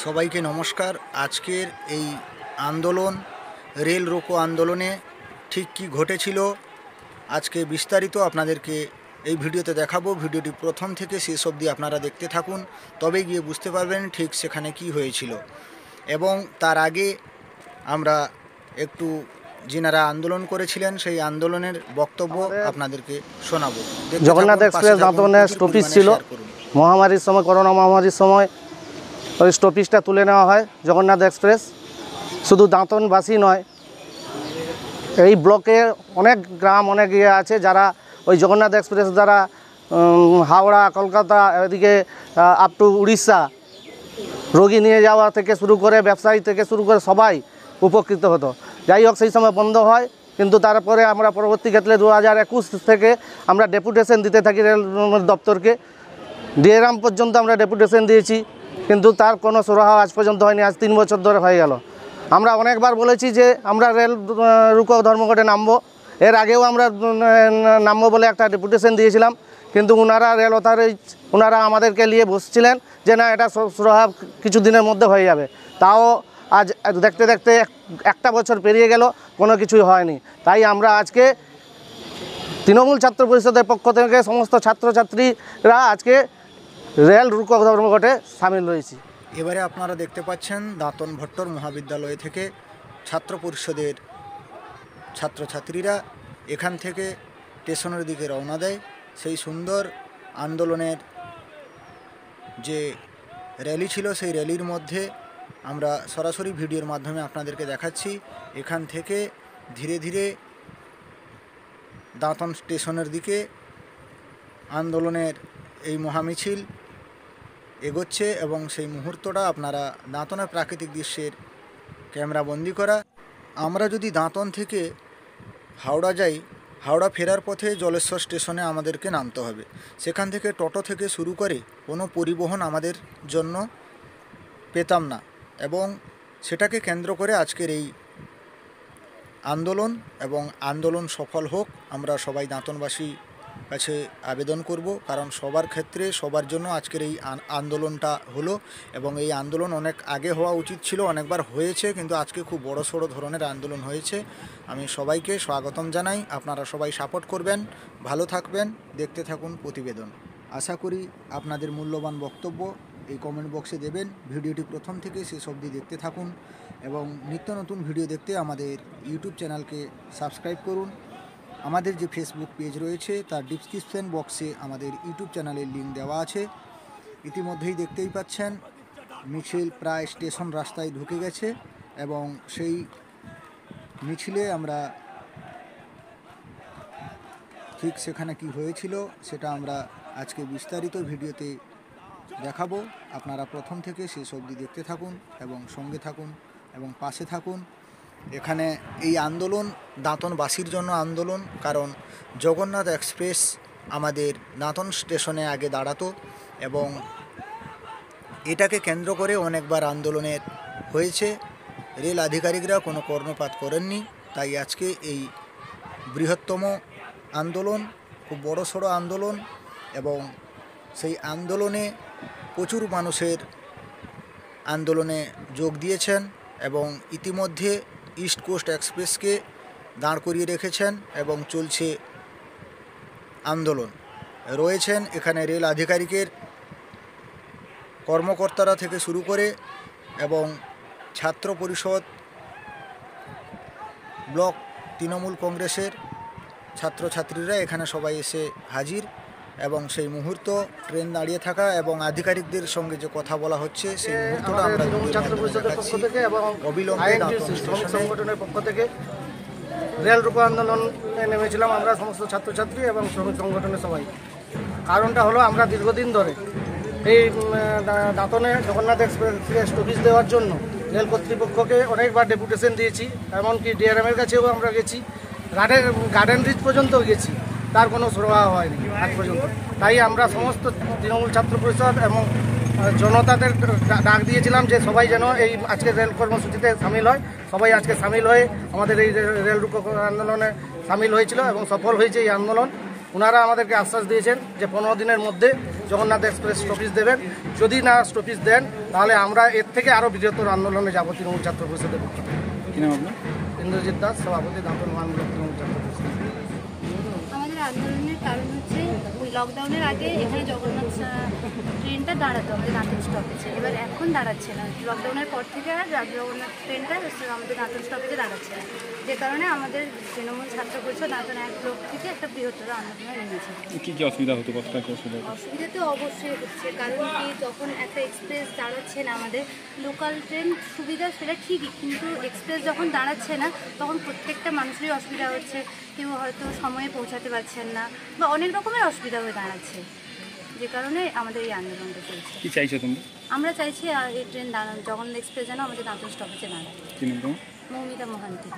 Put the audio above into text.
সবাইকে নমস্কার। আজকের এই আন্দোলন, রেল রোকো আন্দোলনে ঠিক কী ঘটেছিল আজকে বিস্তারিত আপনাদেরকে এই ভিডিওতে দেখাবো। ভিডিওটি প্রথম থেকে শেষ অবধি আপনারা দেখতে থাকুন, তবেই গিয়ে বুঝতে পারবেন ঠিক সেখানে কি হয়েছিল। এবং তার আগে আমরা একটু যিনারা আন্দোলন করেছিলেন সেই আন্দোলনের বক্তব্য আপনাদেরকে শোনাবো। জগন্নাথ এক্সপ্রেস দাঁতনের স্টপেজ ছিল মহামারীর সময়, করোনা মহামারীর সময় ওই স্টপেজটা তুলে নেওয়া হয় জগন্নাথ এক্সপ্রেস। শুধু দাঁতনবাসী নয়, এই ব্লকে অনেক গ্রাম, অনেক ইয়ে আছে যারা ওই জগন্নাথ এক্সপ্রেস দ্বারা হাওড়া, কলকাতা, এদিকে আপ টু উড়িষ্যা রোগী নিয়ে যাওয়া থেকে শুরু করে ব্যবসায়ী থেকে শুরু করে সবাই উপকৃত হতো। যাই হোক, সেই সময় বন্ধ হয়, কিন্তু তারপরে আমরা পরবর্তী ক্ষেত্রে 2021 থেকে আমরা ডেপুটেশন দিতে থাকি রেল দপ্তরকে। ডিএরাম পর্যন্ত আমরা ডেপুটেশন দিয়েছি, কিন্তু তার কোনো সুরাহা আজ পর্যন্ত হয়নি। আজ 3 বছর ধরে হয়ে গেল। আমরা অনেকবার বলেছি যে আমরা রেল রুকো ধর্মঘটে নামবো। এর আগেও আমরা নামবো বলে একটা ডেপুটেশন দিয়েছিলাম, কিন্তু রেল অথরিটি ওনারা আমাদেরকে নিয়ে বসছিলেন যে না, এটা সুরাহা কিছু দিনের মধ্যে হয়ে যাবে। তাও আজ দেখতে দেখতে একটা বছর পেরিয়ে গেল, কোনো কিছুই হয়নি। তাই আমরা আজকে তৃণমূল ছাত্র পরিষদের পক্ষ থেকে সমস্ত ছাত্রছাত্রীরা আজকে রেল রুকো ধর্মঘটে সামিল রয়েছি। এবারে আপনারা দেখতে পাচ্ছেন দাঁতন ভট্টর মহাবিদ্যালয় থেকে ছাত্র পরিষদের ছাত্রছাত্রীরা এখান থেকে স্টেশনের দিকে রওনা দেয়। সেই সুন্দর আন্দোলনের যে র্যালি ছিল, সেই র্যালির মধ্যে আমরা সরাসরি ভিডিওর মাধ্যমে আপনাদেরকে দেখাচ্ছি। এখান থেকে ধীরে ধীরে দাঁতন স্টেশনের দিকে আন্দোলনের এই মহামিছিল এগোচ্ছে এবং সেই মুহূর্তটা আপনারা দাঁতনের প্রাকৃতিক দৃশ্যের ক্যামেরাবন্দি করা। আমরা যদি দাঁতন থেকে হাওড়া যাই, হাওড়া ফেরার পথে জলেশ্বর স্টেশনে আমাদেরকে নামতে হবে। সেখান থেকে টোটো থেকে শুরু করে কোনো পরিবহন আমাদের জন্য পেতাম না, এবং সেটাকে কেন্দ্র করে আজকের এই আন্দোলন, এবং আন্দোলন সফল হোক আমরা সবাই দাঁতনবাসী কাছে আবেদন করব। কারণ সবার ক্ষেত্রে সবার জন্য আজকের এই আন্দোলনটা হলো, এবং এই আন্দোলন অনেক আগে হওয়া উচিত ছিল, অনেকবার হয়েছে, কিন্তু আজকে খুব বড়সড় ধরনের আন্দোলন হয়েছে। আমি সবাইকে স্বাগতম জানাই। আপনারা সবাই সাপোর্ট করবেন, ভালো থাকবেন, দেখতে থাকুন প্রতিবেদন। আশা করি আপনাদের মূল্যবান বক্তব্য এই কমেন্ট বক্সে দেবেন। ভিডিওটি প্রথম থেকে শেষ অবধি দেখতে থাকুন, এবং নিত্য নতুন ভিডিও দেখতে আমাদের ইউটিউব চ্যানেলকে সাবস্ক্রাইব করুন। আমাদের যে ফেসবুক পেজ রয়েছে তার ডিসক্রিপশন বক্সে আমাদের ইউটিউব চ্যানেলের লিঙ্ক দেওয়া আছে। ইতিমধ্যেই দেখতেই পাচ্ছেন মিছিল প্রায় স্টেশন রাস্তায় ঢুকে গেছে, এবং সেই মিছিলে আমরা ঠিক সেখানে কি হয়েছিল সেটা আমরা আজকে বিস্তারিত ভিডিওতে দেখাবো। আপনারা প্রথম থেকে শেষ অবধি দেখতে থাকুন এবং সঙ্গে থাকুন এবং পাশে থাকুন। এখানে এই আন্দোলন দাঁতনবাসীর জন্য আন্দোলন, কারণ জগন্নাথ এক্সপ্রেস আমাদের দাঁতন স্টেশনে আগে দাঁড়াতো, এবং এটাকে কেন্দ্র করে অনেকবার আন্দোলনের হয়েছে। রেল আধিকারিকরা কোনো কর্ণপাত করেননি, তাই আজকে এই বৃহত্তম আন্দোলন, খুব বড়সড় আন্দোলন, এবং সেই আন্দোলনে প্রচুর মানুষের আন্দোলনে যোগ দিয়েছেন, এবং ইতিমধ্যে ইস্ট কোস্ট এক্সপ্রেসকে দাঁড় করিয়ে রেখেছেন এবং চলছে আন্দোলন। রয়েছেন এখানে রেল আধিকারিকের কর্মকর্তারা থেকে শুরু করে, এবং ছাত্র পরিষদ ব্লক তৃণমূল কংগ্রেসের ছাত্রছাত্রীরা এখানে সবাই এসে হাজির, এবং সেই মুহূর্ত ট্রেন দাঁড়িয়ে থাকা এবং আধিকারিকদের সঙ্গে যে কথা বলা হচ্ছে সেই মুহূর্তটা আমরা ছাত্র পরিষদের পক্ষ থেকে এবং অবিলম্বে শ্রমিক সংগঠনের পক্ষ থেকে রেল রুকো আন্দোলনে নেমেছিলাম আমরা সমস্ত ছাত্রছাত্রী এবং শ্রমিক সংগঠনের সবাই। কারণটা হলো, আমরা দীর্ঘদিন ধরে এই দাঁতনে জগন্নাথ এক্সপ্রেসকে স্টপেজ দেওয়ার জন্য রেল কর্তৃপক্ষকে অনেকবার ডেপুটেশন দিয়েছি, এমনকি ডিআরএমের কাছেও আমরা গেছি, গার্ডেন রিচ পর্যন্ত গেছি, তার কোনো সুরাহা হয়নি আজ পর্যন্ত। তাই আমরা সমস্ত তৃণমূল ছাত্র পরিষদ এবং জনতাদের ডাক দিয়েছিলাম যে সবাই যেন এই আজকে রেল কর্মসূচিতে সামিল হয়। সবাই আজকে সামিল হয়ে আমাদের এই রেল রুকো আন্দোলনে সামিল হয়েছিল এবং সফল হয়েছে এই আন্দোলন। ওনারা আমাদেরকে আশ্বাস দিয়েছেন যে 15 দিনের মধ্যে জগন্নাথ এক্সপ্রেস স্টপেজ দেবেন। যদি না স্টপেজ দেন তাহলে আমরা এর থেকে আরও বৃহত্তর আন্দোলনে যাব তৃণমূল ছাত্র পরিষদের পক্ষ থেকে। কি নাম আপনার? ইন্দ্রজিৎ দাস, সভাপতি, দাঁতন মহানগর তৃণমূল ছাত্র পরিষদ। আমাদের আন্দোলনের কারণ হচ্ছে ওই লকডাউনের আগে এখানে জগন্নাথ ট্রেনটা দাঁড়াতো আমাদের নাতন স্টপেজে, এবার এখন দাঁড়াচ্ছে না। লকডাউনের পর থেকে আর জগন্নাথ ট্রেনটা আমাদের নাতন স্টপেজে দাঁড়াচ্ছে না, যে কারণে আমাদের তৃণমূল ছাত্র পরিষদ নাতন এক ব্লক থেকে একটা বৃহত্তর আন্দোলনে নেমেছে। কি কি অসুবিধা হতো, কতটা কি অসুবিধা হতো? অসুবিধা তো অবশ্যই হচ্ছে, কারণ কি যখন একটা এক্সপ্রেস দাঁড়াচ্ছে না, আমাদের লোকাল ট্রেন সুবিধা সেটা ঠিকই, কিন্তু এক্সপ্রেস যখন দাঁড়াচ্ছে না তখন প্রত্যেকটা মানুষেরই অসুবিধা হচ্ছে। কেউ হয়তো সময়ে পৌঁছাতে পারছেন না বা অনেক রকমের অসুবিধা হয়ে দাঁড়াচ্ছে, যে কারণে আমাদের এই আন্দোলনটা চলছে। কি চাইছো তুমি? আমরা চাইছি এই ট্রেন দাঁড়ানো, জগন্নাথ এক্সপ্রেস যেন আমাদের নাতন স্টপেজে দাঁড়ায়। কি নাম তোমার? মৌমিতা মহান্তি।